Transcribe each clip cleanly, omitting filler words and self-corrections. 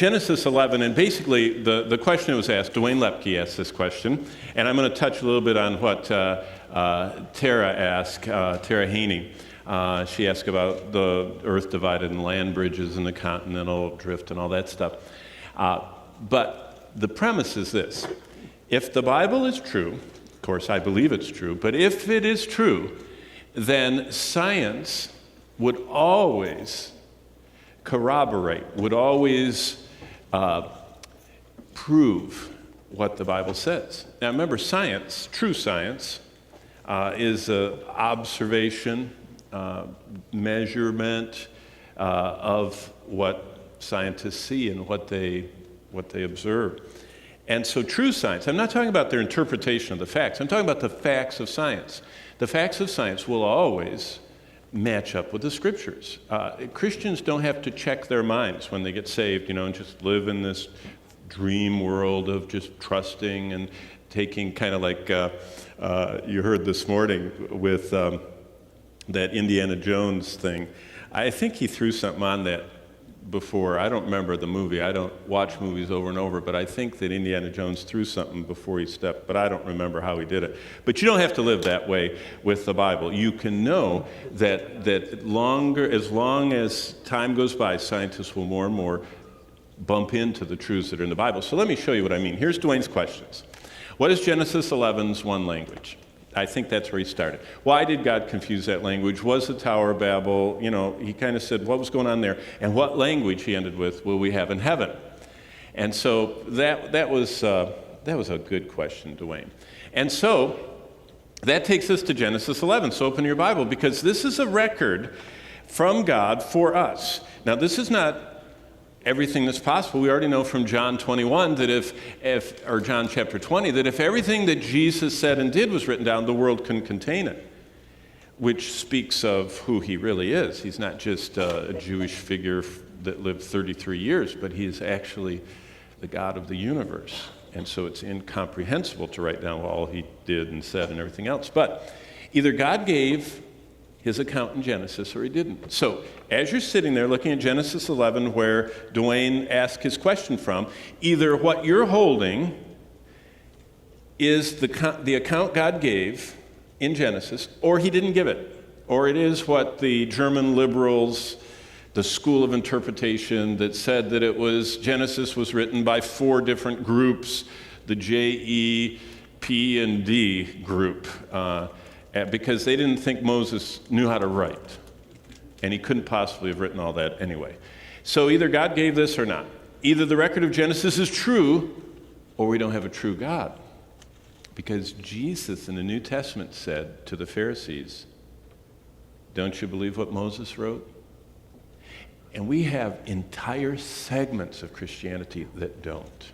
Genesis 11, and basically the question that was asked, Dwayne Lepke asked this question, and I'm going to touch a little bit on what Tara asked, Tara Haney. She asked about the earth divided and land bridges and the continental drift and all that stuff. But the premise is this. If the Bible is true, of course I believe it's true, but if it is true, then science would always corroborate, would always prove what the Bible says. Now remember, science, true science, is observation, measurement of what scientists see and what they observe. And so true science, I'm not talking about their interpretation of the facts, I'm talking about the facts of science. The facts of science will always match up with the scriptures. Christians don't have to check their minds when they get saved, and just live in this dream world of just trusting and taking, kind of like you heard this morning with that Indiana Jones thing. I think he threw something on that before. I don't remember the movie. I don't watch movies over and over, but I think that Indiana Jones threw something before he stepped, but I don't remember how he did it. But you don't have to live that way with the Bible. You can know that as long as time goes by, scientists will more and more bump into the truths that are in the Bible. So let me show you what I mean. Here's Dwayne's questions. What is Genesis 11's one language? I think that's where he started. Why did God confuse that language? Was the Tower of Babel, he kind of said what was going on there, and what language, he ended with, will we have in heaven? And so that was a good question, Dwayne. And so that takes us to Genesis 11. So open your Bible, because this is a record from God for us. Now this is not everything that's possible. We already know from John 21 that or John chapter 20, that if everything that Jesus said and did was written down, the world couldn't contain it, which speaks of who he really is. He's not just a Jewish figure that lived 33 years, but he is actually the God of the universe. And so it's incomprehensible to write down all he did and said and everything else. But either God gave his account in Genesis or he didn't. So as you're sitting there looking at Genesis 11, where Dwayne asked his question from, either what you're holding is the account God gave in Genesis, or he didn't give it, or it is what the German liberals, the school of interpretation that said that Genesis was written by 4 different groups, the J, E, P, and D group, because they didn't think Moses knew how to write, and he couldn't possibly have written all that anyway. So either God gave this or not. Either the record of Genesis is true, or we don't have a true God. Because Jesus in the New Testament said to the Pharisees, don't you believe what Moses wrote? And we have entire segments of Christianity that don't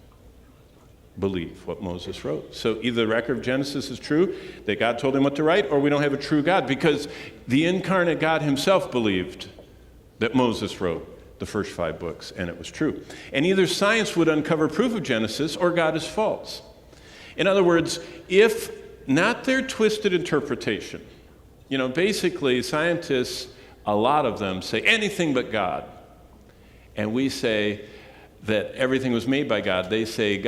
believe what Moses wrote. So either the record of Genesis is true, that God told him what to write, or we don't have a true God, because the incarnate God himself believed that Moses wrote the first 5 books, and it was true. And either science would uncover proof of Genesis, or God is false. In other words, if not their twisted interpretation, basically scientists, a lot of them say anything but God. And we say that everything was made by God. They say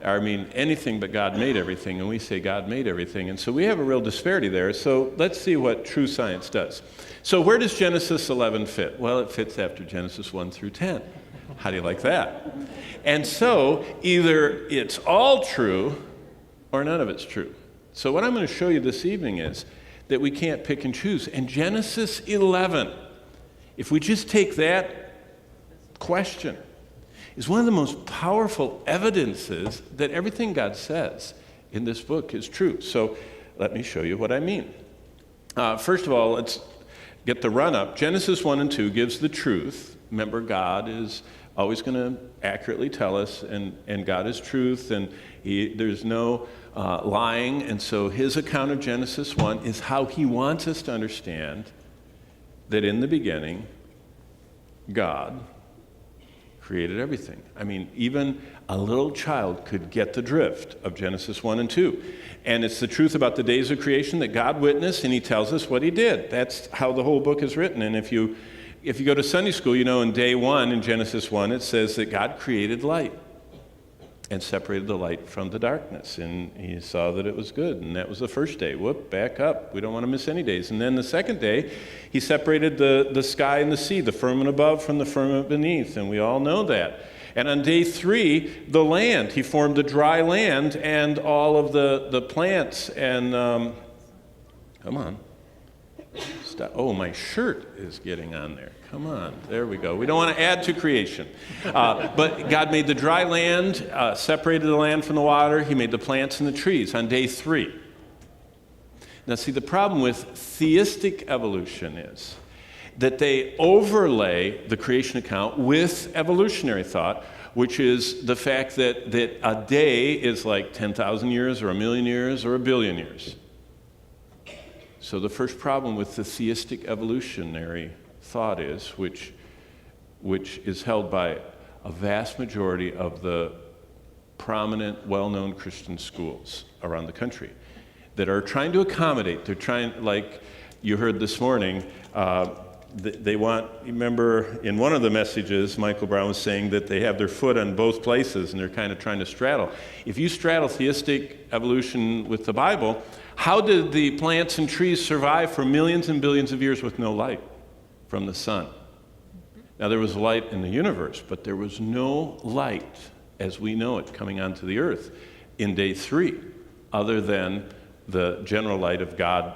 anything but God made everything, and we say God made everything. And so we have a real disparity there. So let's see what true science does. So where does Genesis 11 fit? Well, it fits after Genesis 1 through 10. How do you like that? And so either it's all true or none of it's true. So what I'm going to show you this evening is that we can't pick and choose. And Genesis 11, if we just take that question, is one of the most powerful evidences that everything God says in this book is true. So let me show you what I mean. First of all, let's get the run-up. Genesis 1 and 2 gives the truth. Remember, God is always going to accurately tell us, and God is truth, and there's no lying. And so his account of Genesis 1 is how he wants us to understand that in the beginning, God created everything. I mean, even a little child could get the drift of Genesis 1 and 2. And it's the truth about the days of creation that God witnessed, and he tells us what he did. That's how the whole book is written. And if you if you go to Sunday school, in day 1, in Genesis 1, it says that God created light and separated the light from the darkness. And he saw that it was good. And that was the first day. Whoop, back up. We don't want to miss any days. And then the second day, he separated the sky and the sea, the firmament above from the firmament beneath. And we all know that. And on day 3, the land. He formed the dry land and all of the plants. And, come on. Stop. Oh, my shirt is getting on there. Come on. There we go. We don't want to add to creation. But God made the dry land, separated the land from the water. He made the plants and the trees on day 3. Now, see, the problem with theistic evolution is that they overlay the creation account with evolutionary thought, which is the fact that a day is like 10,000 years or 1,000,000 years or 1,000,000,000 years. So the first problem with the theistic evolutionary thought is, which is held by a vast majority of the prominent, well-known Christian schools around the country that are trying to accommodate. They're trying, like you heard this morning, they want, remember in one of the messages, Michael Brown was saying that they have their foot on both places and they're kind of trying to straddle. If you straddle theistic evolution with the Bible, how did the plants and trees survive for millions and billions of years with no light from the sun? Now, there was light in the universe, but there was no light as we know it coming onto the earth in day 3, other than the general light of God,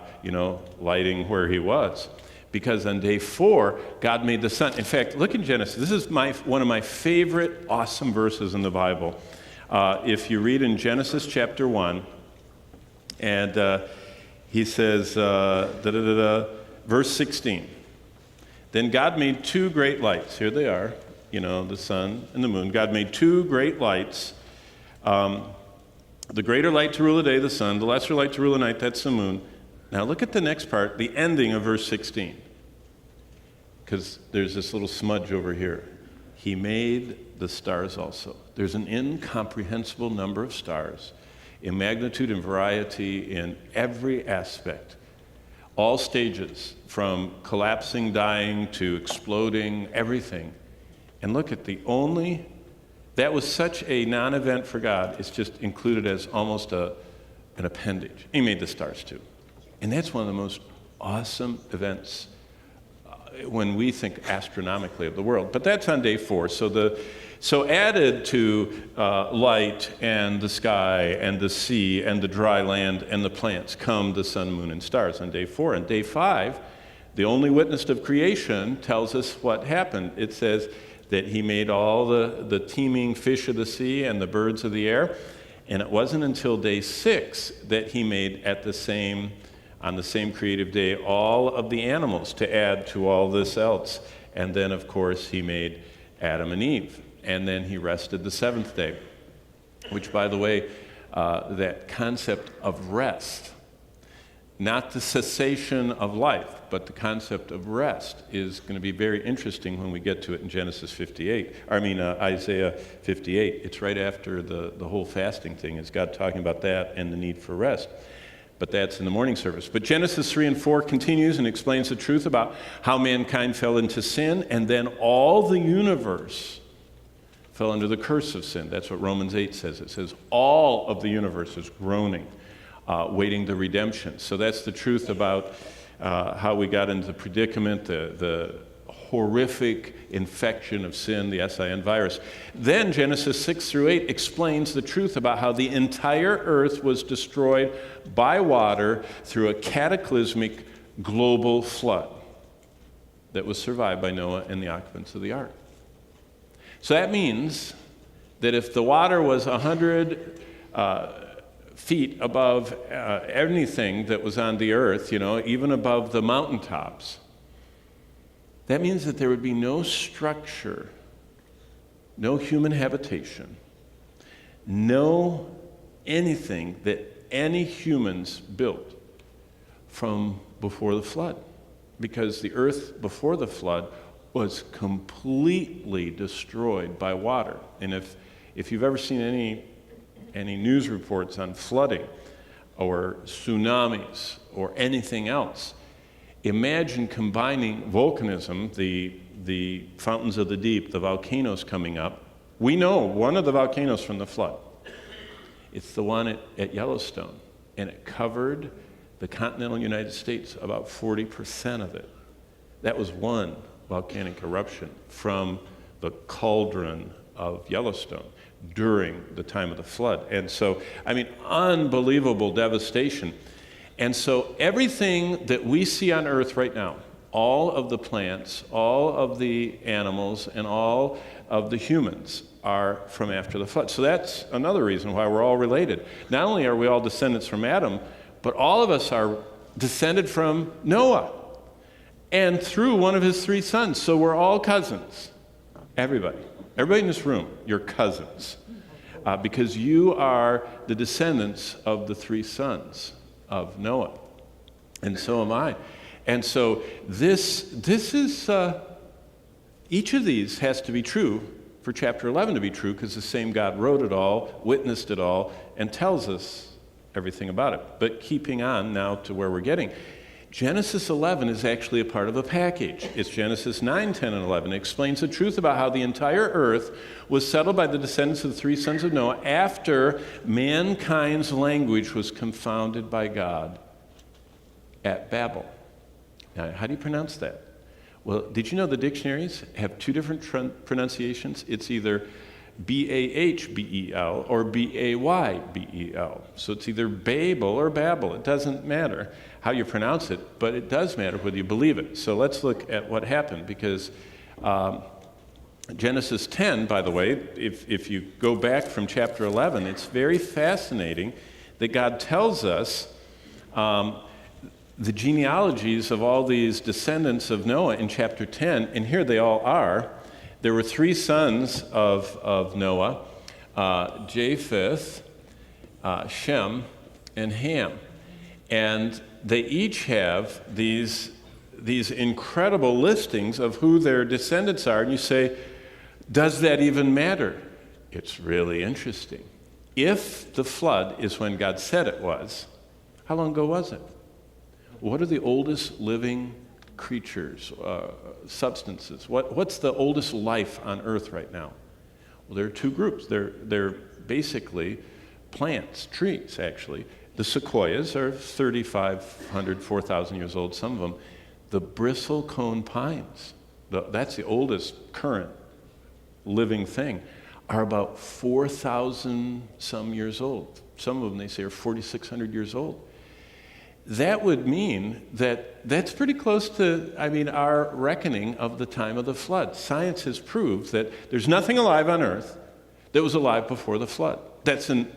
lighting where he was. Because on day 4, God made the sun. In fact, look in Genesis. This is one of my favorite awesome verses in the Bible. If you read in Genesis chapter 1, and he says, verse 16, then God made 2 great lights. Here they are, the sun and the moon. God made 2 great lights. The greater light to rule the day, the sun. The lesser light to rule the night, that's the moon. Now look at the next part, the ending of verse 16. Because there's this little smudge over here. He made the stars also. There's an incomprehensible number of stars in magnitude and variety in every aspect. All stages, from collapsing, dying, to exploding, everything. And look at that was such a non-event for God, it's just included as almost an appendage. He made the stars too. And that's one of the most awesome events when we think astronomically of the world. But that's on day 4. So added to light and the sky and the sea and the dry land and the plants come the sun, moon, and stars on day 4. And day 5, the only witness of creation tells us what happened. It says that he made all the teeming fish of the sea and the birds of the air. And it wasn't until day 6 that he made on the same creative day, all of the animals to add to all this else. And then, of course, he made Adam and Eve. And then he rested the 7th day, which, by the way, that concept of rest, not the cessation of life, but the concept of rest is going to be very interesting when we get to it in Isaiah 58. It's right after the whole fasting thing. Is God talking about that and the need for rest? But that's in the morning service. But Genesis 3 and 4 continues and explains the truth about how mankind fell into sin, and then all the universe fell under the curse of sin. That's what Romans 8 says. It says all of the universe is groaning, waiting the redemption. So that's the truth about how we got into the predicament, the horrific infection of sin, the SIN virus. Then Genesis 6 through 8 explains the truth about how the entire earth was destroyed by water through a cataclysmic global flood that was survived by Noah and the occupants of the ark. So that means that if the water was 100 feet above anything that was on the earth, even above the mountaintops, that means that there would be no structure, no human habitation, no anything that any humans built from before the flood. Because the earth before the flood was completely destroyed by water. And if you've ever seen any news reports on flooding or tsunamis or anything else, imagine combining volcanism, the fountains of the deep, the volcanoes coming up. We know one of the volcanoes from the flood. It's the one at Yellowstone, and it covered the continental United States, about 40% of it. That was one volcanic eruption from the cauldron of Yellowstone during the time of the flood. And so, unbelievable devastation. And so everything that we see on earth right now, all of the plants, all of the animals, and all of the humans are from after the flood. So that's another reason why we're all related. Not only are we all descendants from Adam, but all of us are descended from Noah and through one of his three sons. So we're all cousins. Everybody in this room, you're cousins. Because you are the descendants of the three sons of Noah. And so am I. And so this is, each of these has to be true for chapter 11 to be true, because the same God wrote it all, witnessed it all, and tells us everything about it. But keeping on now to where we're getting, Genesis 11 is actually a part of a package. It's Genesis 9, 10, and 11. It explains the truth about how the entire earth was settled by the descendants of the three sons of Noah after mankind's language was confounded by God at Babel. Now, how do you pronounce that? Well, did you know the dictionaries have two different pronunciations? It's either B-A-H-B-E-L or B-A-Y-B-E-L. So it's either Babel or Babel. It doesn't matter how you pronounce it, but it does matter whether you believe it. So let's look at what happened, because Genesis 10, by the way, if you go back from chapter 11, it's very fascinating that God tells us the genealogies of all these descendants of Noah in chapter 10, and here they all are. There were three sons of Noah, Japheth, Shem, and Ham. And they each have these incredible listings of who their descendants are. And you say, does that even matter? It's really interesting. If the flood is when God said it was, how long ago was it? What are the oldest living creatures, substances? What's the oldest life on earth right now? Well, there are two groups. They're basically plants, trees, actually. The sequoias are 3,500, 4,000 years old, some of them. The bristlecone pines, that's the oldest current living thing, are about 4,000 some years old. Some of them, they say, are 4,600 years old. That would mean that's pretty close to, our reckoning of the time of the flood. Science has proved that there's nothing alive on earth that was alive before the flood. That's an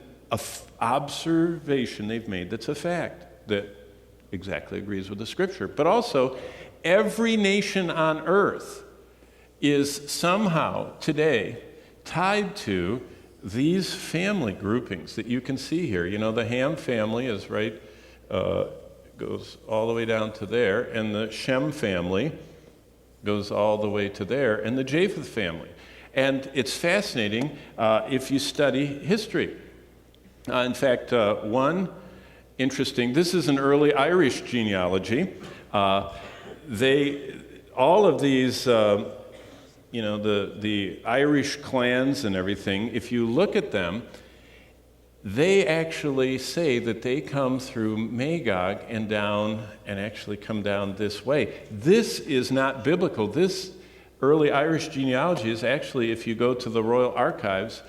observation they've made that's a fact that exactly agrees with the scripture. But also, every nation on earth is somehow today tied to these family groupings that you can see here. You know, the Ham family is right, goes all the way down to there, and the Shem family goes all the way to there, and the Japheth family. And it's fascinating if you study history. In fact, one interesting, this is an early Irish genealogy. All of these, the Irish clans and everything, if you look at them, they actually say that they come through Magog and down, and actually come down this way. This is not biblical. This early Irish genealogy is actually, if you go to the Royal Archives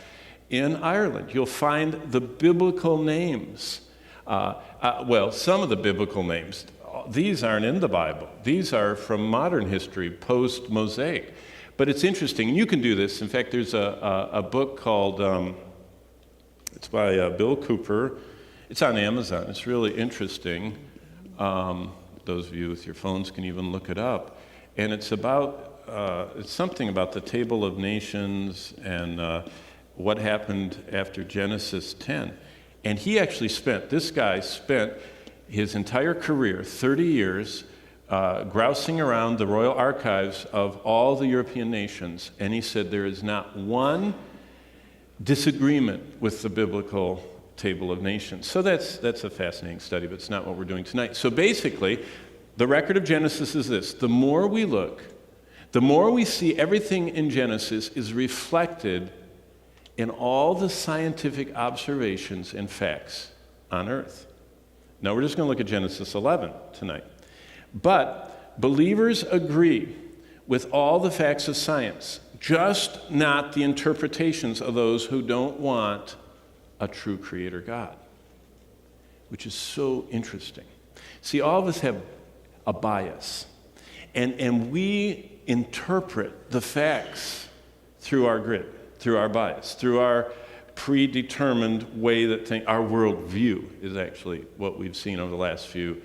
in Ireland, you'll find the biblical names. Some of the biblical names. These aren't in the Bible. These are from modern history, post-Mosaic. But it's interesting, and you can do this. In fact, there's a book called... It's by Bill Cooper. It's on Amazon. It's really interesting. Those of you with your phones can even look it up. And it's something about the Table of Nations and what happened after Genesis 10. And this guy spent his entire career, 30 years, grousing around the Royal Archives of all the European nations. And he said there is not one disagreement with the biblical Table of Nations. So that's a fascinating study, but it's not what we're doing tonight. So basically, The record of Genesis is this. The more we look, the more we see everything in Genesis is reflected in all the scientific observations and facts on earth. Now, we're just going to look at Genesis 11 tonight. But believers agree with all the facts of science, just not the interpretations of those who don't want a true creator God, which is so interesting. See, all of us have a bias, and we interpret the facts through our grid, through our bias, through our predetermined way that our worldview is actually what we've seen over the last few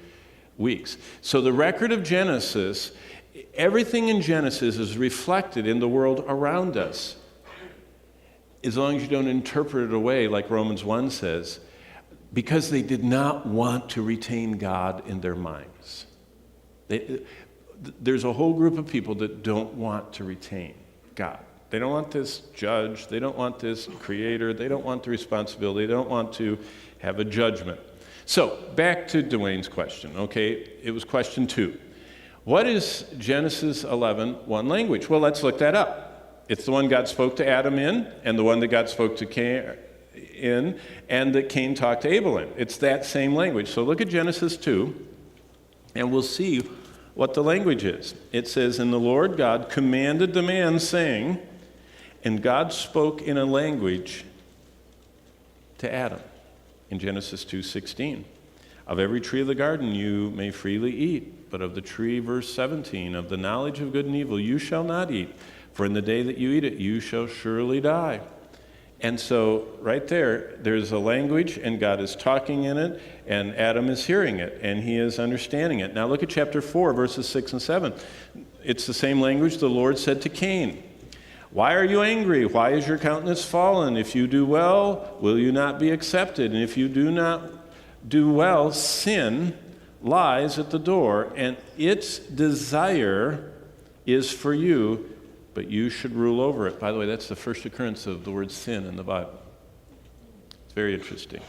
weeks. So the record of Genesis, everything in Genesis is reflected in the world around us, as long as you don't interpret it away like Romans 1 says, because they did not want to retain God in their minds. There's a whole group of people that don't want to retain God. They don't want this judge. They don't want this creator. They don't want the responsibility. They don't want to have a judgment. So back to Dwayne's question, okay? It was question 2. What is Genesis 11:1 language? Well, let's look that up. It's the one God spoke to Adam in, and the one that God spoke to Cain in, and that Cain talked to Abel in. It's that same language. So look at Genesis 2, and we'll see what the language is. It says, "And the Lord God commanded the man, saying," and God spoke in a language to Adam in Genesis 2:16. "Of every tree of the garden you may freely eat, but of the tree," verse 17, "of the knowledge of good and evil you shall not eat, for in the day that you eat it you shall surely die." And so right there's a language, and God is talking in it, and Adam is hearing it, and he is understanding it. Now look at chapter 4, verses 6 and 7. It's the same language. The Lord said to Cain, "Why are you angry? Why is your countenance fallen? If you do well, will you not be accepted? And if you do not do well, sin lies at the door, and its desire is for you, but you should rule over it." By the way, that's the first occurrence of the word sin in the Bible. It's very interesting.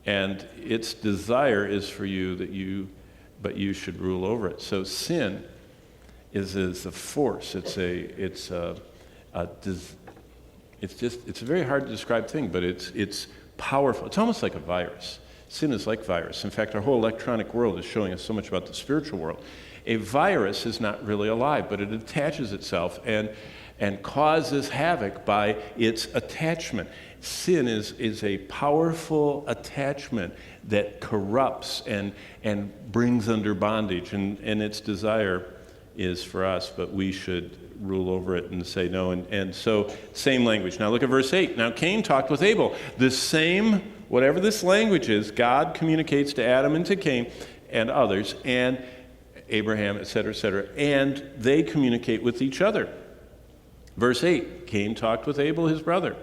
And its desire is for you, but you should rule over it. So sin is a force. It's a very hard to describe thing, but it's powerful. It's almost like a virus. Sin is like virus. In fact, our whole electronic world is showing us so much about the spiritual world. A virus is not really alive, but it attaches itself and causes havoc by its attachment. Sin is a powerful attachment that corrupts and brings under bondage, and its desire is for us, but we should rule over it and say no. And so, same language. Now look at verse 8. "Now Cain talked with Abel." The same, whatever this language is, God communicates to Adam and to Cain and others, and Abraham, etc., and they communicate with each other. Verse 8, Cain talked with Abel, his brother.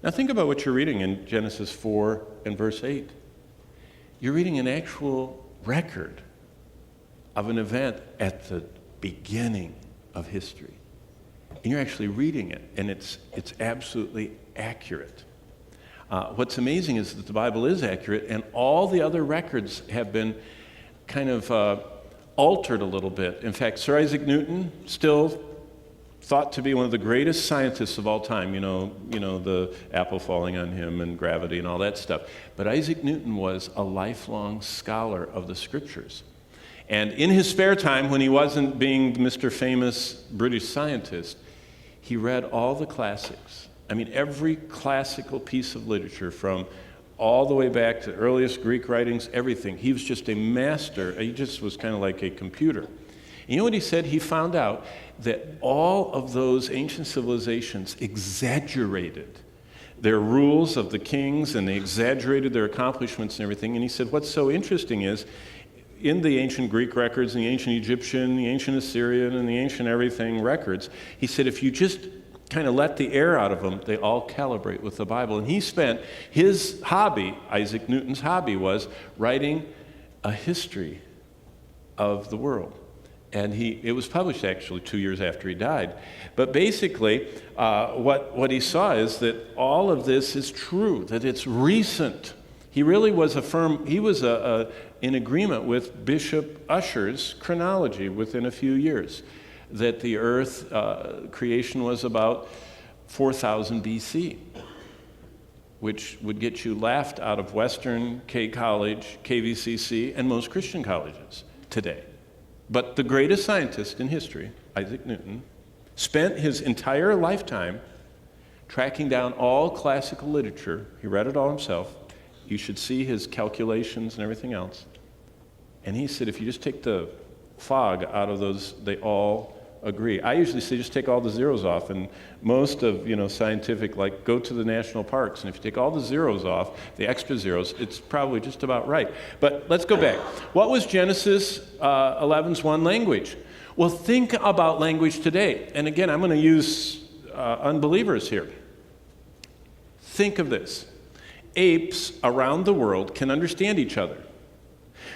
Now think about what you're reading in Genesis 4 and verse 8. You're reading an actual record of an event at the beginning of history. And you're actually reading it, and it's absolutely accurate. What's amazing is that the Bible is accurate, and all the other records have been kind of altered a little bit. In fact, Sir Isaac Newton, still thought to be one of the greatest scientists of all time, you know, the apple falling on him and gravity and all that stuff. But Isaac Newton was a lifelong scholar of the scriptures. And in his spare time, when he wasn't being Mr. Famous British scientist, he read all the classics. I mean, every classical piece of literature, from all the way back to earliest Greek writings, everything. He was just a master. He just was kind of like a computer. And you know what he said? He found out that all of those ancient civilizations exaggerated their rules of the kings, and they exaggerated their accomplishments and everything. And he said, what's so interesting is, in the ancient Greek records, and the ancient Egyptian, the ancient Assyrian, and the ancient everything records, he said, if you just kind of let the air out of them, they all calibrate with the Bible. And he spent his hobby, Isaac Newton's hobby, was writing a history of the world. And it was published actually 2 years after he died. But basically, what he saw is that all of this is true, that it's recent. He really was he was a in agreement with Bishop Ussher's chronology within a few years, that the earth creation was about 4000 BC, which would get you laughed out of Western K College, KVCC, and most Christian colleges today. But the greatest scientist in history, Isaac Newton, spent his entire lifetime tracking down all classical literature. He read it all himself. You should see his calculations and everything else. And he said, if you just take the fog out of those, they all agree. I usually say just take all the zeros off, and most of scientific, like go to the national parks, and if you take all the zeros off, the extra zeros, it's probably just about right. But let's go back. What was Genesis 11's one language? Well, think about language today. And again, I'm going to use unbelievers here. Think of this. Apes around the world can understand each other.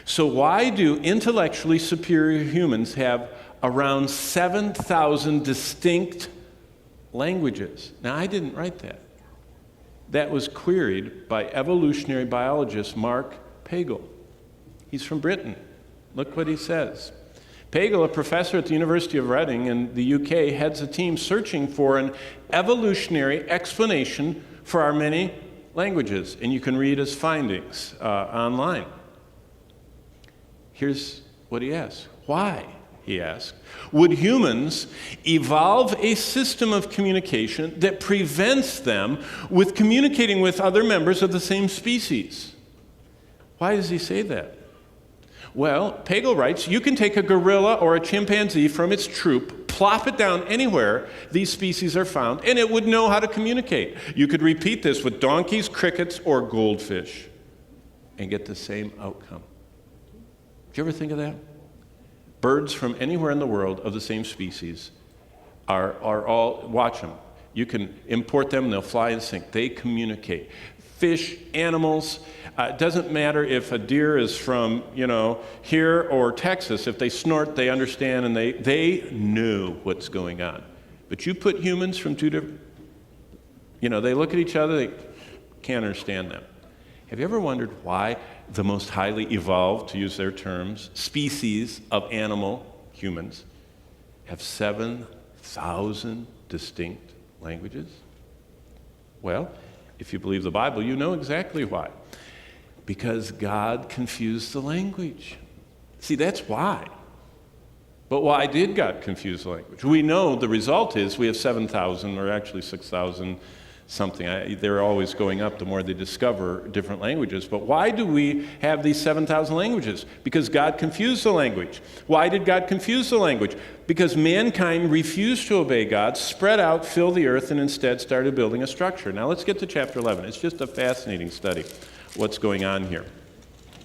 So why do intellectually superior humans have around 7,000 distinct languages? Now, I didn't write that. That was queried by evolutionary biologist Mark Pagel. He's from Britain. Look what he says. Pagel, a professor at the University of Reading in the UK, heads a team searching for an evolutionary explanation for our many languages, and you can read his findings online. Here's what he asks. Why, he asked, would humans evolve a system of communication that prevents them with communicating with other members of the same species? Why does he say that? Well, Pagel writes, you can take a gorilla or a chimpanzee from its troop, plop it down anywhere these species are found, and it would know how to communicate. You could repeat this with donkeys, crickets, or goldfish and get the same outcome. Did you ever think of that? Birds from anywhere in the world of the same species are all, watch them. You can import them, they'll fly in sync. They communicate. Fish, animals, it doesn't matter if a deer is from, here or Texas. If they snort, they understand, and they know what's going on. But you put humans from two different, they look at each other, they can't understand them. Have you ever wondered why the most highly evolved, to use their terms, species of animal, humans, have 7,000 distinct languages? Well, if you believe the Bible, you know exactly why. Because God confused the language. See, that's why. But why did God confuse the language? We know the result is we have 7,000, or actually 6,000 something. They're always going up the more they discover different languages. But why do we have these 7,000 languages? Because God confused the language. Why did God confuse the language? Because mankind refused to obey God, spread out, filled the earth, and instead started building a structure. Now let's get to chapter 11. It's just a fascinating study, what's going on here.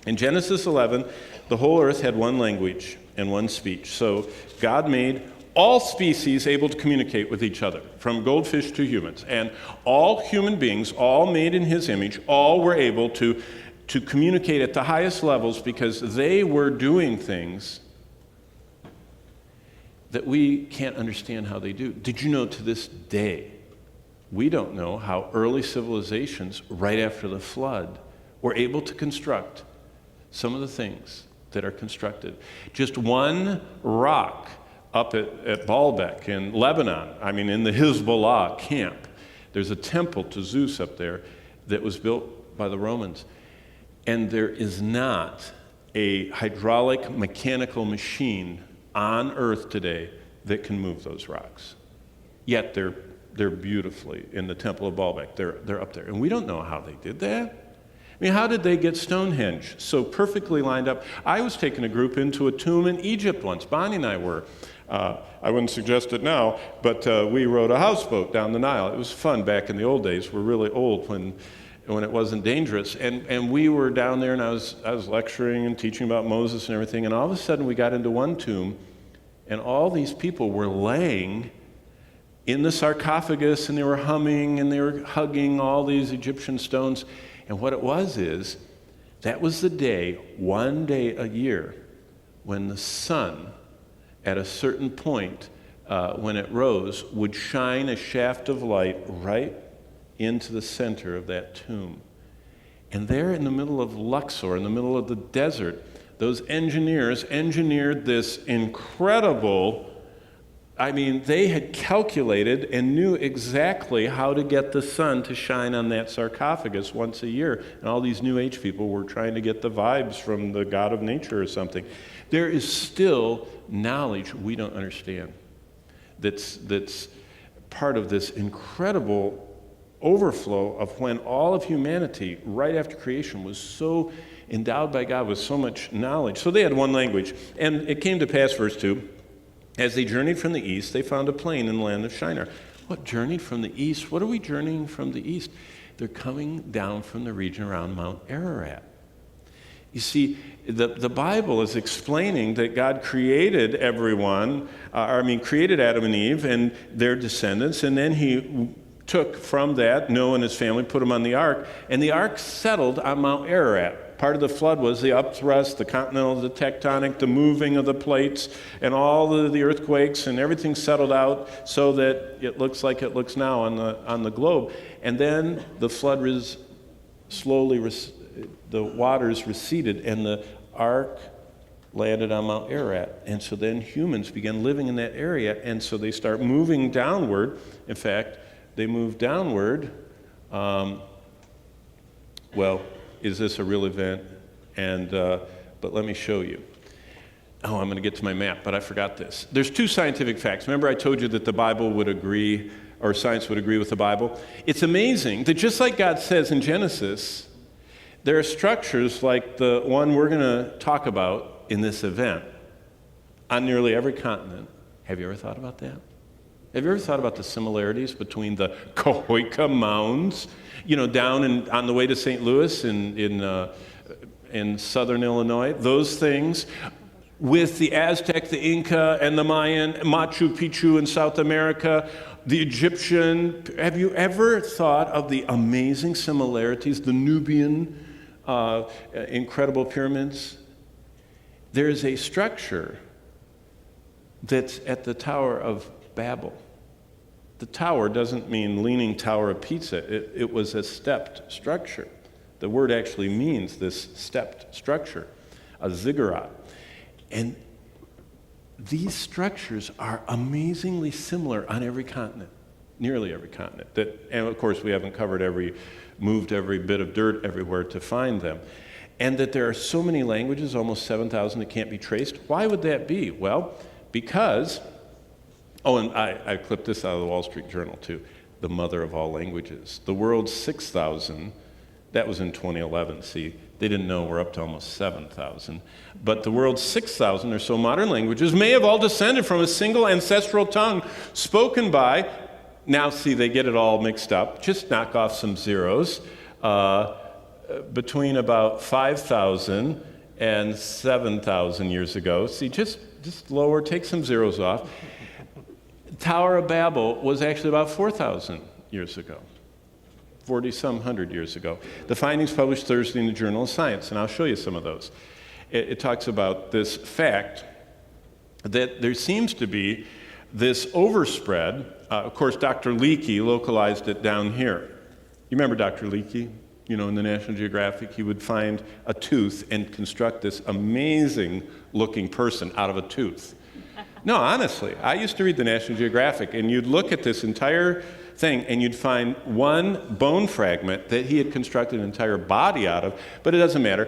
In Genesis 11, the whole earth had one language and one speech. So God made all species able to communicate with each other, from goldfish to humans. And all human beings, all made in his image, all were able to communicate at the highest levels because they were doing things that we can't understand how they do. Did you know to this day, we don't know how early civilizations, right after the flood, were able to construct some of the things that are constructed. Just one rock up at Baalbek in Lebanon, in the Hezbollah camp. There's a temple to Zeus up there that was built by the Romans. And there is not a hydraulic mechanical machine on earth today that can move those rocks. Yet they're beautifully in the temple of Baalbek. They're up there. And we don't know how they did that. How did they get Stonehenge so perfectly lined up? I was taking a group into a tomb in Egypt once. Bonnie and I were. I wouldn't suggest it now, but we rode a houseboat down the Nile. It was fun back in the old days. We're really old when it wasn't dangerous. And we were down there, and I was lecturing and teaching about Moses and everything, and all of a sudden we got into one tomb, and all these people were laying in the sarcophagus, and they were humming, and they were hugging all these Egyptian stones. And what it was is, that was the day, one day a year, when the sun, at a certain point, when it rose, would shine a shaft of light right into the center of that tomb. And there in the middle of Luxor, in the middle of the desert, those engineers engineered this incredible, they had calculated and knew exactly how to get the sun to shine on that sarcophagus once a year. And all these New Age people were trying to get the vibes from the God of nature or something. There is still knowledge we don't understand that's part of this incredible overflow of when all of humanity, right after creation, was so endowed by God with so much knowledge. So they had one language. And it came to pass, verse 2, as they journeyed from the east, they found a plain in the land of Shinar. What, journeyed from the east? What are we journeying from the east? They're coming down from the region around Mount Ararat. You see, the Bible is explaining that God created created Adam and Eve and their descendants, and then he took from that Noah and his family, put them on the ark, and the ark settled on Mount Ararat. Part of the flood was the upthrust, the continental, the tectonic, the moving of the plates, and all the earthquakes, and everything settled out so that it looks like it looks now on the globe. And then the flood the waters receded, and the ark landed on Mount Ararat. And so then humans began living in that area, and so they start moving downward. In fact, they move downward. Is this a real event? But let me show you. I'm going to get to my map, but I forgot this. There's two scientific facts. Remember I told you that the Bible would agree, or science would agree with the Bible? It's amazing that just like God says in Genesis, there are structures like the one we're going to talk about in this event on nearly every continent. Have you ever thought about that? Have you ever thought about the similarities between the Cahoica Mounds, down on the way to St. Louis in southern Illinois, those things, with the Aztec, the Inca, and the Mayan, Machu Picchu in South America, the Egyptian? Have you ever thought of the amazing similarities, the Nubian incredible pyramids? There is a structure that's at the Tower of Babel. The tower doesn't mean leaning tower of Pisa. It was a stepped structure. The word actually means this stepped structure, a ziggurat. And these structures are amazingly similar on every continent, nearly every continent. And of course, we haven't moved every bit of dirt everywhere to find them. And that there are so many languages, almost 7,000, that can't be traced. Why would that be? Well, because, and I clipped this out of the Wall Street Journal too, the mother of all languages. The world's 6,000, that was in 2011, see, they didn't know we're up to almost 7,000. But the world's 6,000 or so modern languages may have all descended from a single ancestral tongue spoken by, now see, they get it all mixed up, just knock off some zeros, between about 5,000 and 7,000 years ago. See, just lower, take some zeros off. Tower of Babel was actually about 4,000 years ago. 40-some hundred years ago. The findings published Thursday in the Journal of Science, and I'll show you some of those. It talks about this fact that there seems to be this overspread. Of course, Dr. Leakey localized it down here. You remember Dr. Leakey? In the National Geographic, he would find a tooth and construct this amazing-looking person out of a tooth. No, honestly, I used to read the National Geographic, and you'd look at this entire thing, and you'd find one bone fragment that he had constructed an entire body out of, but it doesn't matter.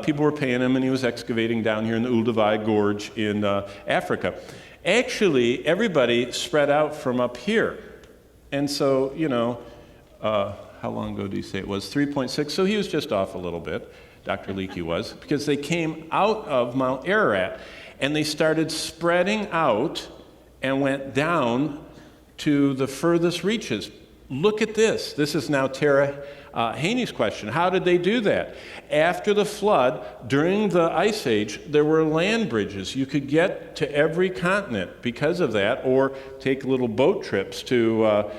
People were paying him, and he was excavating down here in the Olduvai Gorge in Africa. Actually, everybody spread out from up here. And so, how long ago did he say it was? 3.6, so he was just off a little bit, Dr. Leakey was, because they came out of Mount Ararat, and they started spreading out and went down to the furthest reaches. Look at this. This is now Tara Haney's question. How did they do that? After the flood, during the Ice Age, there were land bridges. You could get to every continent because of that, or take little boat trips to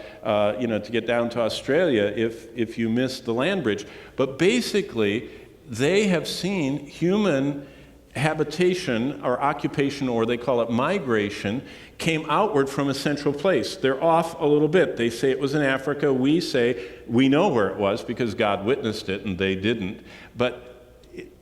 get down to Australia if you missed the land bridge. But basically, they have seen human habitation or occupation, or they call it migration, came outward from a central place. They're off a little bit. They say it was in Africa. We say we know where it was because God witnessed it and they didn't. But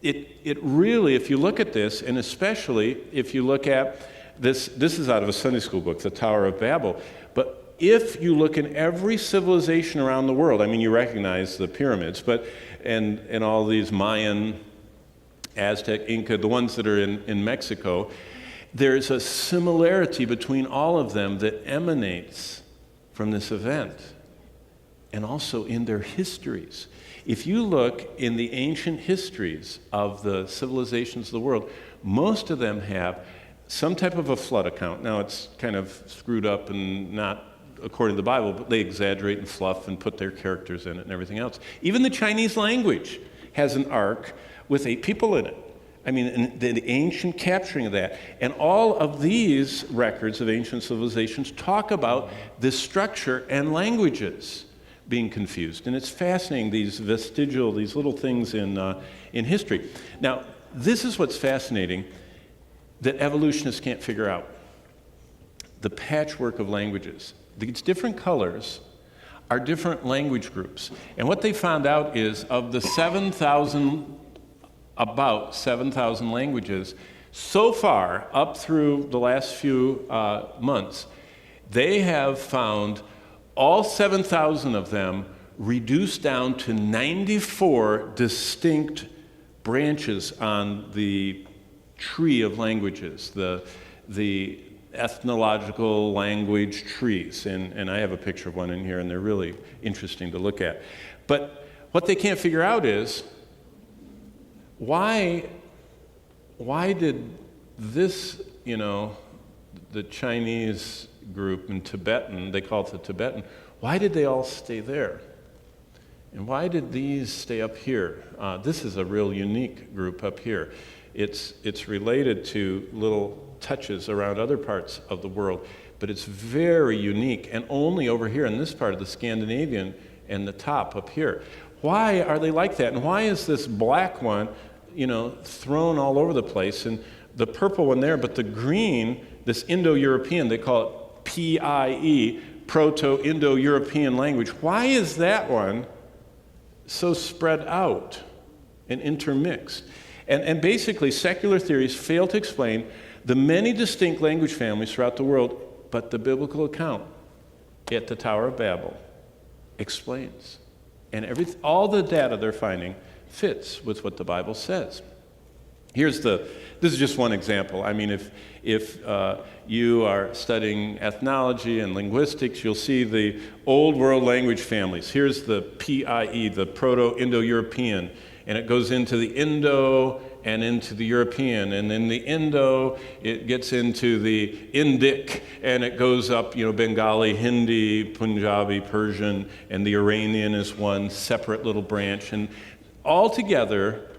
it really, if you look at this, and especially if you look at this is out of a Sunday school book, The Tower of Babel. But if you look in every civilization around the world, I mean, you recognize the pyramids, but and all these Mayan, Aztec, Inca, the ones that are in Mexico, there's a similarity between all of them that emanates from this event, and also in their histories. If you look in the ancient histories of the civilizations of the world, most of them have some type of a flood account. Now, it's kind of screwed up and not according to the Bible, but they exaggerate and fluff and put their characters in it and everything else. Even the Chinese language has an ark with 8 people in it. I mean, the ancient capturing of that. And all of these records of ancient civilizations talk about this structure and languages being confused. And it's fascinating, these vestigial, these little things in history. Now, this is what's fascinating that evolutionists can't figure out. The patchwork of languages. These different colors are different language groups. And what they found out is of the about 7,000 languages, so far, up through the last few months, they have found all 7,000 of them reduced down to 94 distinct branches on the tree of languages, the ethnological language trees. And I have a picture of one in here, and they're really interesting to look at. But what they can't figure out is, why did this, the Chinese group in Tibetan, they call it the Tibetan, why did they all stay there? And why did these stay up here? This is a real unique group up here. It's related to little touches around other parts of the world, but it's very unique, and only over here in this part of the Scandinavian and the top up here. Why are they like that? And why is this black one, thrown all over the place, and the purple one there, but the green, this Indo-European, they call it PIE, Proto-Indo-European language. Why is that one so spread out and intermixed? And basically, secular theories fail to explain the many distinct language families throughout the world, but the biblical account at the Tower of Babel explains. And all the data they're finding fits with what the Bible says. This is just one example. I mean, if you are studying ethnology and linguistics, you'll see the old world language families. Here's the PIE, the Proto-Indo-European, and it goes into the Indo and into the European, and in the Indo, it gets into the Indic, and it goes up, Bengali, Hindi, Punjabi, Persian, and the Iranian is one separate little branch, and all together,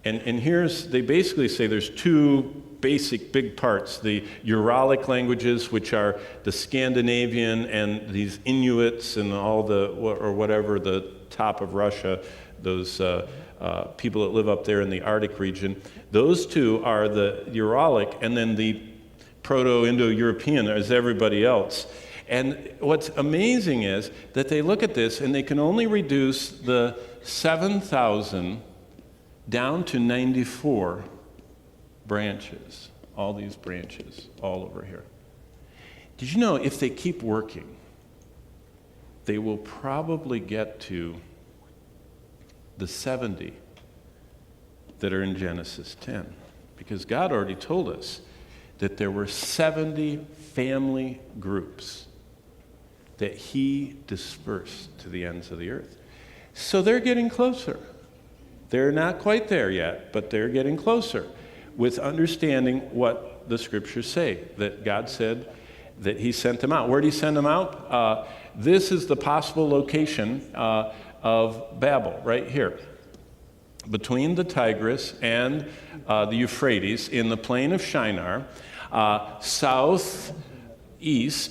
and they basically say there's 2 basic big parts, the Uralic languages, which are the Scandinavian and these Inuits and all the top of Russia, those people that live up there in the Arctic region. Those 2 are the Uralic, and then the Proto-Indo-European is everybody else. And what's amazing is that they look at this and they can only reduce the 7,000 down to 94 branches, all these branches all over here. Did you know if they keep working, they will probably get to the 70 that are in Genesis 10? Because God already told us that there were 70 family groups that he dispersed to the ends of the earth. So they're getting closer. They're not quite there yet, but they're getting closer with understanding what the scriptures say, that God said that he sent them out. Where did he send them out? This is the possible location of Babel, right here, between the Tigris and the Euphrates, in the plain of Shinar, southeast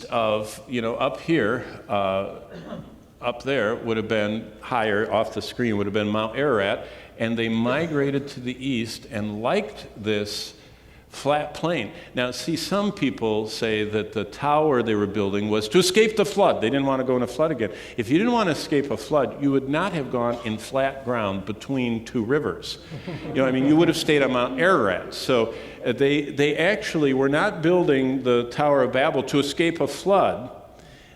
of, up here, up there would have been higher off the screen, would have been Mount Ararat, and they migrated to the east and liked this flat plain. Now, see, some people say that the tower they were building was to escape the flood. They didn't want to go in a flood again. If you didn't want to escape a flood, you would not have gone in flat ground between two rivers. You would have stayed on Mount Ararat. So they actually were not building the Tower of Babel to escape a flood.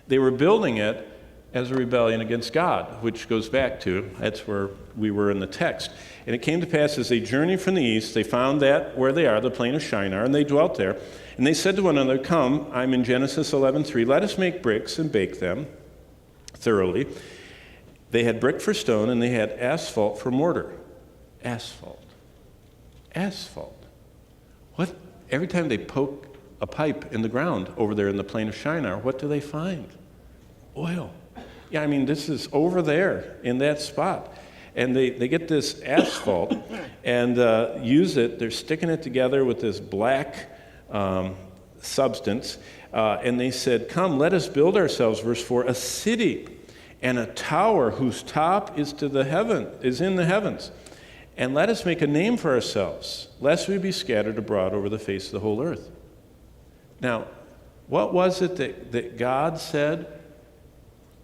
They were building it as a rebellion against God, which goes back to, that's where we were in the text. And it came to pass as they journeyed from the east, they found that where they are, the plain of Shinar, and they dwelt there. And they said to one another, come, I'm in Genesis 11:3, let us make bricks and bake them thoroughly. They had brick for stone, and they had asphalt for mortar. Asphalt. What? Every time they poke a pipe in the ground over there in the plain of Shinar, what do they find? Oil. Yeah, this is over there in that spot. And they get this asphalt and use it. They're sticking it together with this black substance. And they said, come, let us build ourselves, verse 4, a city and a tower whose top is in the heavens. And let us make a name for ourselves, lest we be scattered abroad over the face of the whole earth. Now, what was it that God said?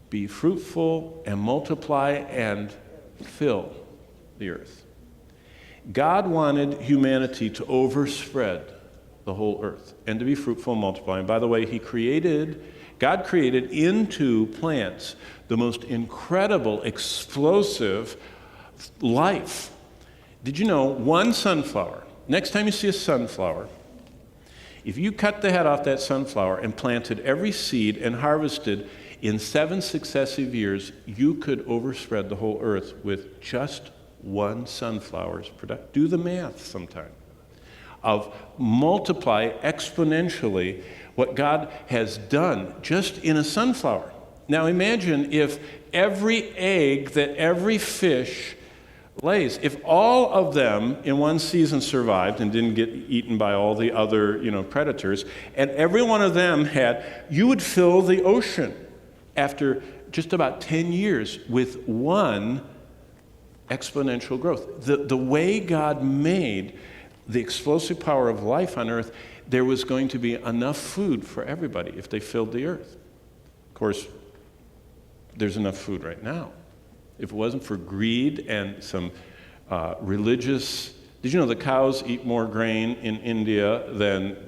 Be fruitful and multiply and fill the earth. God wanted humanity to overspread the whole earth and to be fruitful and multiply. And by the way, God created into plants the most incredible, explosive life. Did you know one sunflower, next time you see a sunflower, if you cut the head off that sunflower and planted every seed and harvested in 7 successive years, you could overspread the whole earth with just one sunflower's production. Do the math sometime. Of multiply exponentially what God has done just in a sunflower. Now imagine if every egg that every fish lays, if all of them in one season survived and didn't get eaten by all the other predators, and every one of them you would fill the ocean after just about 10 years with one exponential growth. The way God made the explosive power of life on earth, there was going to be enough food for everybody if they filled the earth. Of course, there's enough food right now. If it wasn't for greed and some religious... Did you know the cows eat more grain in India than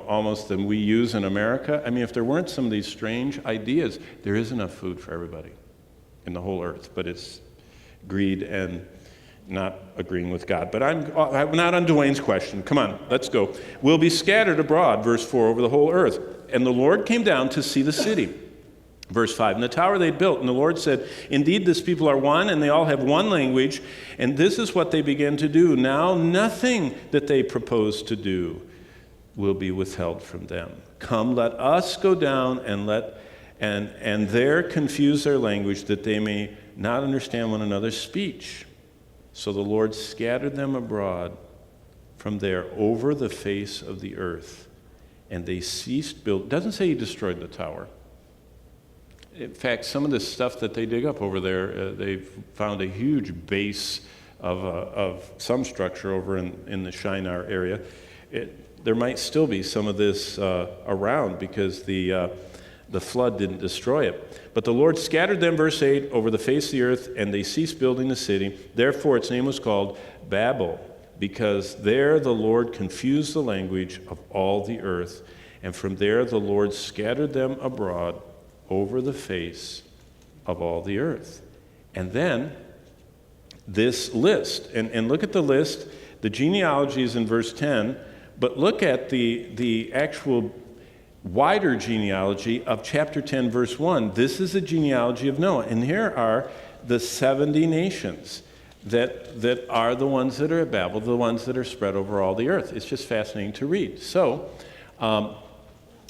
almost than we use in America? If there weren't some of these strange ideas, there is enough food for everybody in the whole earth, but it's greed and not agreeing with God. But I'm not on Dwayne's question. Come on, let's go. We'll be scattered abroad, verse 4, over the whole earth. And the Lord came down to see the city. Verse 5, and the tower they built, and the Lord said, indeed, this people are one, and they all have one language, and this is what they began to do. Now nothing that they propose to do will be withheld from them. Come, let us go down and there confuse their language, that they may not understand one another's speech. So the Lord scattered them abroad from there over the face of the earth, and they ceased building. It doesn't say he destroyed the tower. In fact, some of the stuff that they dig up over there, they've found a huge base of some structure over in the Shinar area. There might still be some of this around because the flood didn't destroy it. But the Lord scattered them, verse 8, over the face of the earth, and they ceased building the city. Therefore its name was called Babel, because there the Lord confused the language of all the earth. And from there the Lord scattered them abroad over the face of all the earth. And then this list, and look at the list. The genealogy is in verse 10, but look at the actual wider genealogy of chapter 10, verse 1. This is the genealogy of Noah. And here are the 70 nations that are the ones that are at Babel, the ones that are spread over all the earth. It's just fascinating to read. So,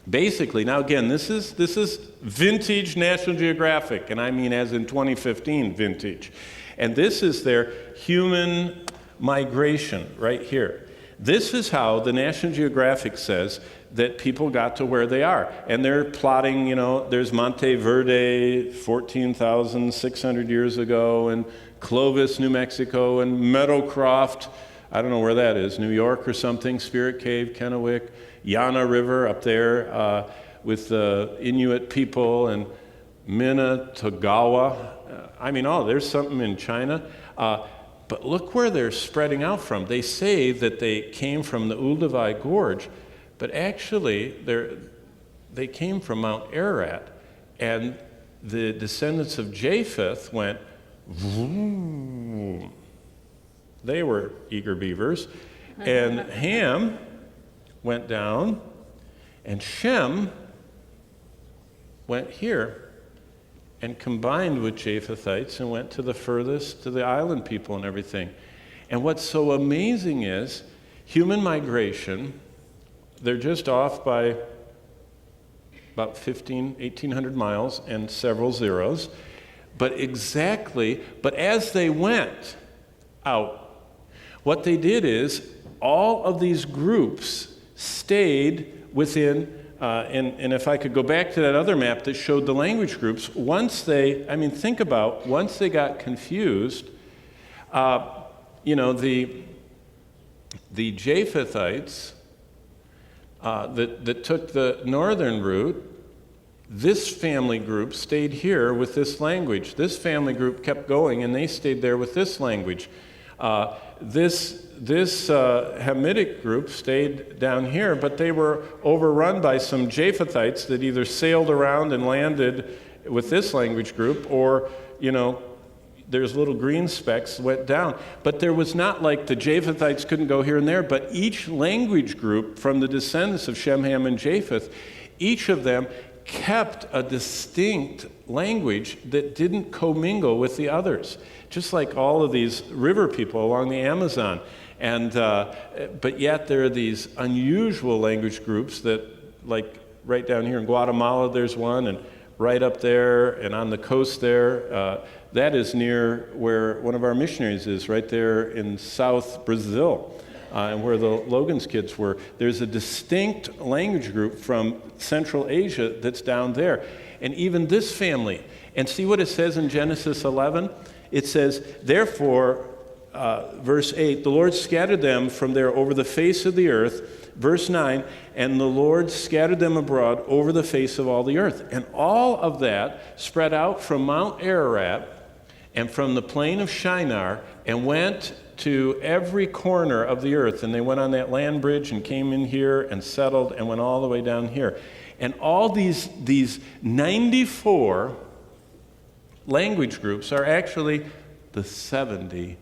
basically, now again, this is vintage National Geographic, and I mean as in 2015 vintage. And this is their human migration right here. This is how the National Geographic says that people got to where they are. And they're plotting, there's Monte Verde 14,600 years ago, and Clovis, New Mexico, and Meadowcroft, I don't know where that is, New York or something, Spirit Cave, Kennewick, Yana River up there with the Inuit people, and Minatogawa. There's something in China. But look where they're spreading out from. They say that they came from the Ulduvai Gorge, but actually they came from Mount Ararat, and the descendants of Japheth went, vroom. They were eager beavers, and Ham went down, and Shem went here and combined with Japhethites and went to the furthest, to the island people and everything. And what's so amazing is human migration, they're just off by about 1,800 miles and several zeros. But as they went out, what they did is all of these groups stayed within and if I could go back to that other map that showed the language groups, once they got confused, the Japhethites that took the northern route, this family group stayed here with this language. This family group kept going, and they stayed there with this language. This Hamitic group stayed down here, but they were overrun by some Japhethites that either sailed around and landed with this language group, or, there's little green specks went down. But there was not like the Japhethites couldn't go here and there, but each language group from the descendants of Shem, Ham, and Japheth, each of them kept a distinct language that didn't commingle with the others, just like all of these river people along the Amazon. And but yet there are these unusual language groups that, like right down here in Guatemala, there's one, and right up there and on the coast there, that is near where one of our missionaries is, right there in South Brazil, and where the Logan's kids were. There's a distinct language group from Central Asia that's down there. And even this family, and see what it says in Genesis 11? It says, therefore, verse 8, the Lord scattered them from there over the face of the earth. Verse 9, and the Lord scattered them abroad over the face of all the earth. And all of that spread out from Mount Ararat and from the plain of Shinar and went to every corner of the earth. And they went on that land bridge and came in here and settled and went all the way down here. And all these 94 language groups are actually the 70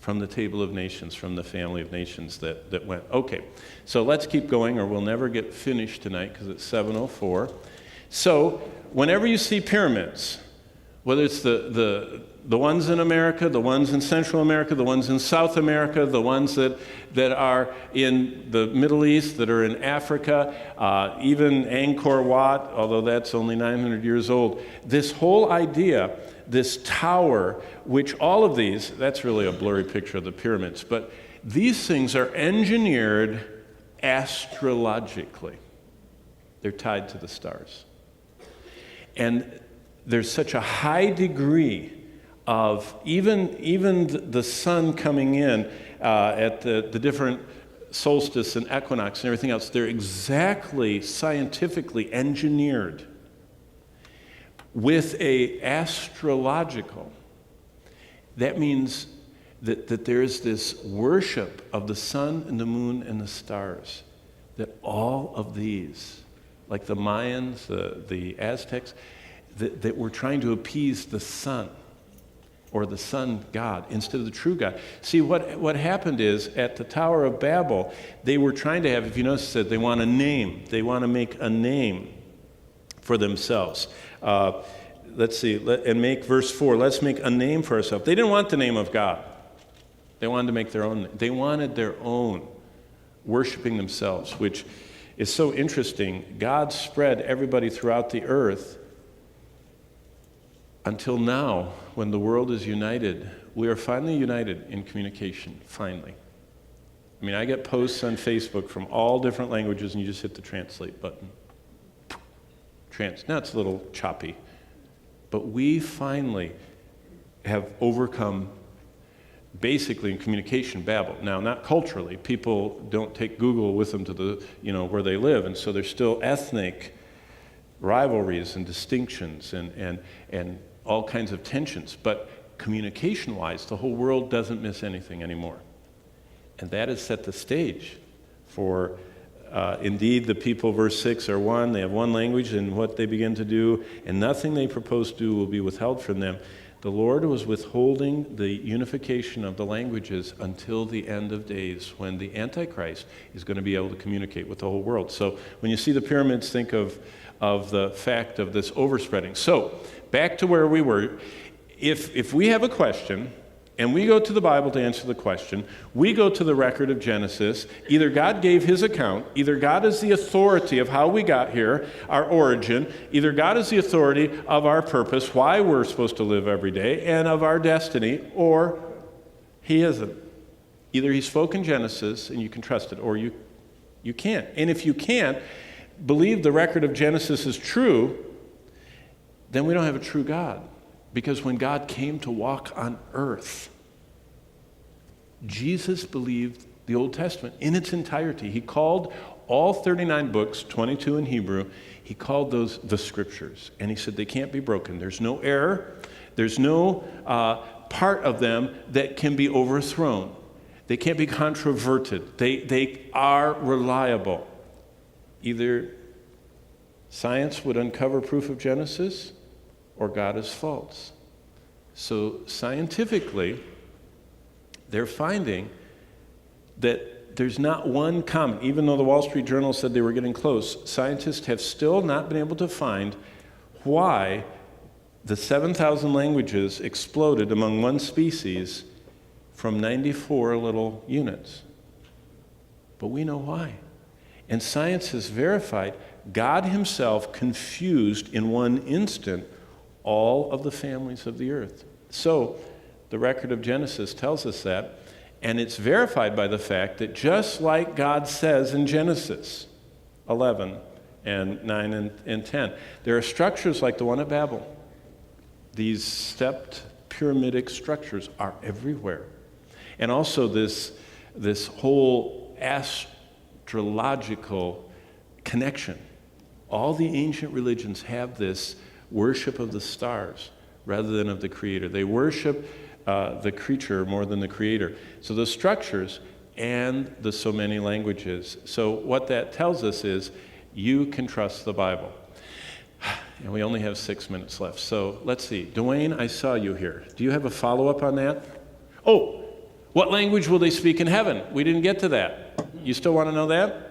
from the table of nations, from the family of nations that went. Okay, so let's keep going or we'll never get finished tonight because it's 7:04. So whenever you see pyramids, whether it's the ones in America, the ones in Central America, the ones in South America, the ones that are in the Middle East, that are in Africa, even Angkor Wat, although that's only 900 years old, this whole idea, this tower, which all of these, that's really a blurry picture of the pyramids, but these things are engineered astrologically. They're tied to the stars. And there's such a high degree of even the sun coming in at the different solstice and equinox and everything else, they're exactly scientifically engineered with a astrological. That means that there's this worship of the sun and the moon and the stars, that all of these, like the Mayans, the Aztecs, that we're trying to appease the sun, or the sun god, instead of the true God. See, what happened is, at the Tower of Babel, they were trying to have, if you notice, that they want a name. They want to make a name for themselves. Let's see, and make verse 4, let's make a name for ourselves. They didn't want the name of God. They wanted to make their own. They wanted their own, worshiping themselves, which is so interesting. God spread everybody throughout the earth until now, when the world is united. We are finally united in communication, finally. I mean, I get posts on Facebook from all different languages, and you just hit the translate button. Now it's a little choppy. But we finally have overcome, basically, in communication, Babel. Now, not culturally. People don't take Google with them to the, where they live, and so there's still ethnic rivalries and distinctions and all kinds of tensions. But communication-wise, the whole world doesn't miss anything anymore. And that has set the stage for, indeed, the people, verse 6, are one. They have one language in what they begin to do, and nothing they propose to do will be withheld from them. The Lord was withholding the unification of the languages until the end of days, when the Antichrist is going to be able to communicate with the whole world. So when you see the pyramids, think of the fact of this overspreading. So back to where we were. If we have a question, and we go to the Bible to answer the question, we go to the record of Genesis. Either God gave his account, either God is the authority of how we got here, our origin, either God is the authority of our purpose, why we're supposed to live every day, and of our destiny, or he isn't. Either he spoke in Genesis and you can trust it, or you can't. And if you can't believe the record of Genesis is true, then we don't have a true God. Because when God came to walk on earth, Jesus believed the Old Testament in its entirety. He called all 39 books, 22 in Hebrew, he called those the Scriptures. And he said they can't be broken. There's no error. There's no part of them that can be overthrown. They can't be controverted. They are reliable. Either science would uncover proof of Genesis, or God is false. So scientifically, they're finding that there's not one common, even though the Wall Street Journal said they were getting close, scientists have still not been able to find why the 7,000 languages exploded among one species from 94 little units. But we know why. And science has verified God himself confused in one instant all of the families of the earth. So the record of Genesis tells us that, and it's verified by the fact that just like God says in Genesis 11 and 9 and 10, there are structures like the one at Babel. These stepped pyramidic structures are everywhere. And also this whole astrological connection. All the ancient religions have this worship of the stars rather than of the Creator. They worship the creature more than the Creator. So the structures and the so many languages. So what that tells us is you can trust the Bible. And we only have 6 minutes left. So let's see. Dwayne, I saw you here. Do you have a follow-up on that? Oh, what language will they speak in heaven? We didn't get to that. You still want to know that?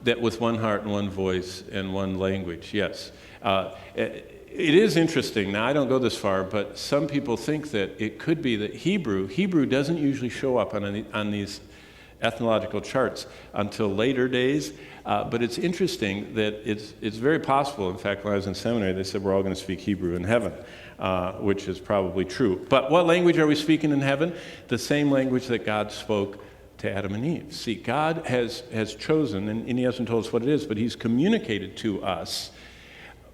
That with one heart and one voice and one language, yes. It is interesting. Now, I don't go this far, but some people think that it could be that Hebrew doesn't usually show up on these ethnological charts until later days. But it's interesting that it's very possible. In fact, when I was in seminary, they said we're all going to speak Hebrew in heaven, which is probably true. But what language are we speaking in heaven? The same language that God spoke to Adam and Eve. See, God has chosen, and he hasn't told us what it is, but he's communicated to us,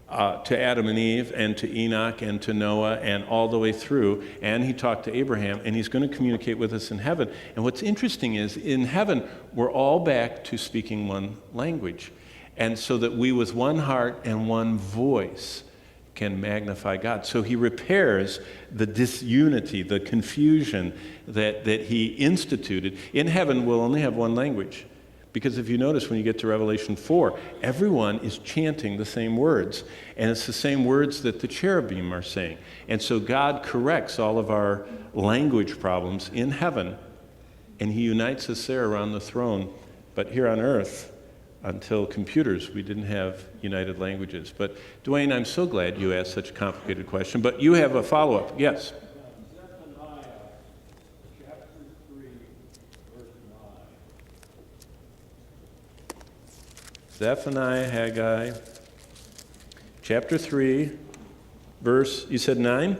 to Adam and Eve, and to Enoch, and to Noah, and all the way through, and he talked to Abraham, and he's going to communicate with us in heaven. And what's interesting is, in heaven, we're all back to speaking one language, and so that we with one heart and one voice can magnify God. So he repairs the disunity, the confusion that he instituted. In heaven, we'll only have one language. Because if you notice when you get to Revelation 4, everyone is chanting the same words. And it's the same words that the cherubim are saying. And so God corrects all of our language problems in heaven. And he unites us there around the throne. But here on earth, until computers, we didn't have united languages. But Dwayne, I'm so glad you asked such a complicated question. But you have a follow-up. Yes? Zephaniah, chapter 3, verse 9. Zephaniah, Haggai, chapter 3, verse, you said 9?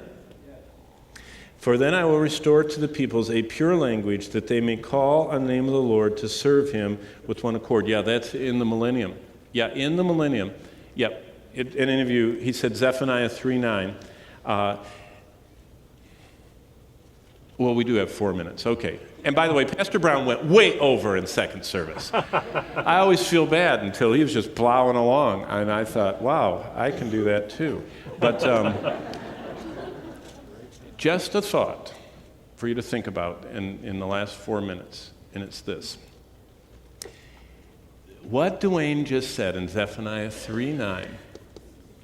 For then I will restore to the peoples a pure language, that they may call on the name of the Lord to serve him with one accord. Yeah, that's in the millennium. Yeah, in the millennium. Yeah, in an interview, he said Zephaniah 3:9. Well, we do have 4 minutes. Okay. And by the way, Pastor Brown went way over in second service. I always feel bad until he was just plowing along. And I thought, wow, I can do that too. But just a thought for you to think about in the last 4 minutes, and it's this. What Dwayne just said in Zephaniah 3:9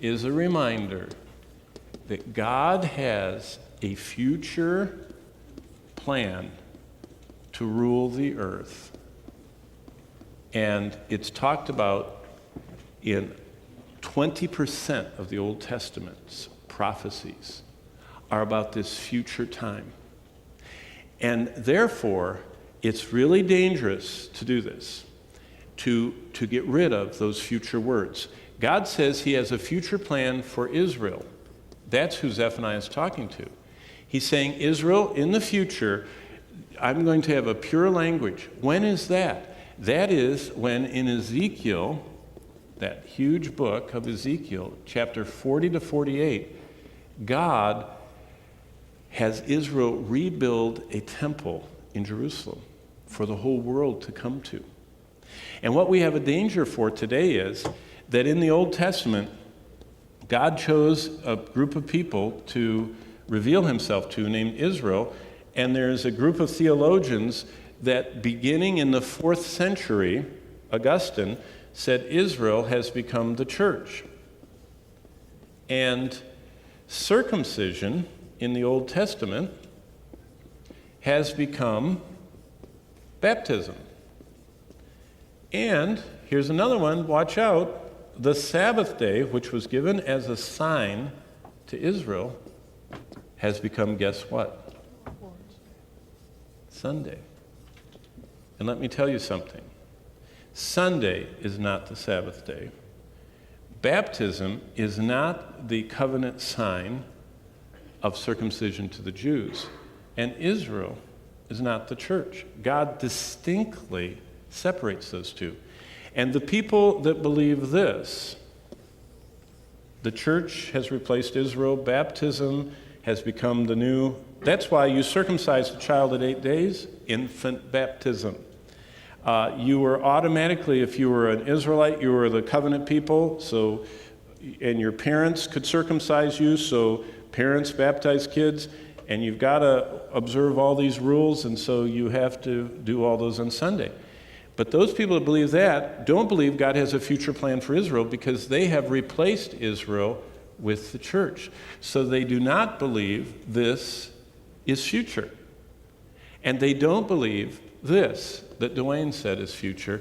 is a reminder that God has a future plan to rule the earth. And it's talked about in 20% of the Old Testament's prophecies are about this future time. And therefore, it's really dangerous to do this, to get rid of those future words. God says he has a future plan for Israel. That's who Zephaniah is talking to. He's saying, Israel, in the future, I'm going to have a pure language. When is that? That is when in Ezekiel, that huge book of Ezekiel, chapter 40 to 48, God has Israel rebuild a temple in Jerusalem for the whole world to come to. And what we have a danger for today is that in the Old Testament, God chose a group of people to reveal himself to named Israel, and there's a group of theologians that beginning in the 4th century, Augustine said Israel has become the church. And circumcision in the Old Testament has become baptism. And here's another one, watch out, the Sabbath day, which was given as a sign to Israel, has become, guess what? Sunday. And let me tell you something. Sunday is not the Sabbath day. Baptism is not the covenant sign of circumcision to the Jews. And Israel is not the church. God distinctly separates those two. And the people that believe this, the church has replaced Israel, baptism has become the new. That's why you circumcised a child at 8 days, infant baptism. You were automatically, if you were an Israelite, you were the covenant people, and your parents could circumcise you, so parents baptize kids, and you've got to observe all these rules, and so you have to do all those on Sunday. But those people that believe that don't believe God has a future plan for Israel, because they have replaced Israel with the church. So they do not believe this is future. And they don't believe this that Dwayne said is future,